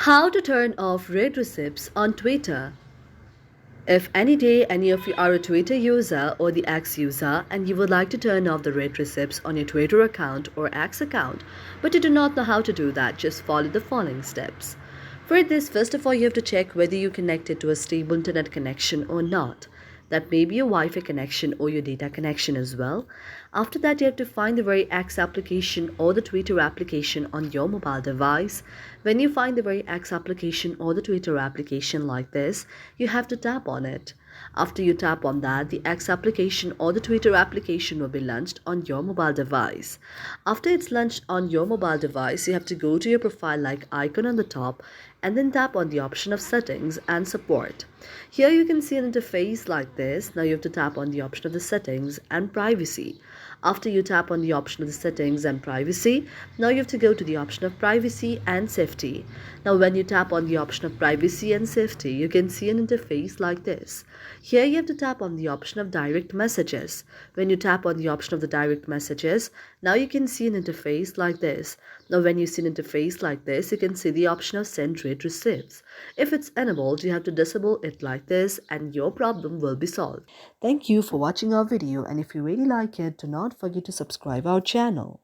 How to turn off read receipts on Twitter. If any day any of you are a Twitter user or the X user and you would like to turn off the read receipts on your Twitter account or X account, but you do not know how to do that, just follow the following steps. For this, first of all, you have to check whether you connected to a stable internet connection or not. That may be your Wi-Fi connection or your data connection as well. After that, you have to find the very X application or the Twitter application on your mobile device. When you find the very X application or the Twitter application like this, you have to tap on it. After you tap on that, the X application or the Twitter application will be launched on your mobile device. After it's launched on your mobile device, you have to go to your profile like icon on the top and then tap on the option of settings and support. Here you can see an interface like this. Now you have to tap on the option of the settings and privacy. After you tap on the option of the settings and privacy, now you have to go to the option of privacy and safety. Now when you tap on the option of privacy and safety, you can see an interface like this. Here you have to tap on the option of direct messages. When you tap on the option of the direct messages, now you can see an interface like this. Now when you see an interface like this, you can see the option of send read receipts. If it's enabled, you have to disable it like this and your problem will be solved. Thank you for watching our video, and if you really like it, do not forget to subscribe our channel.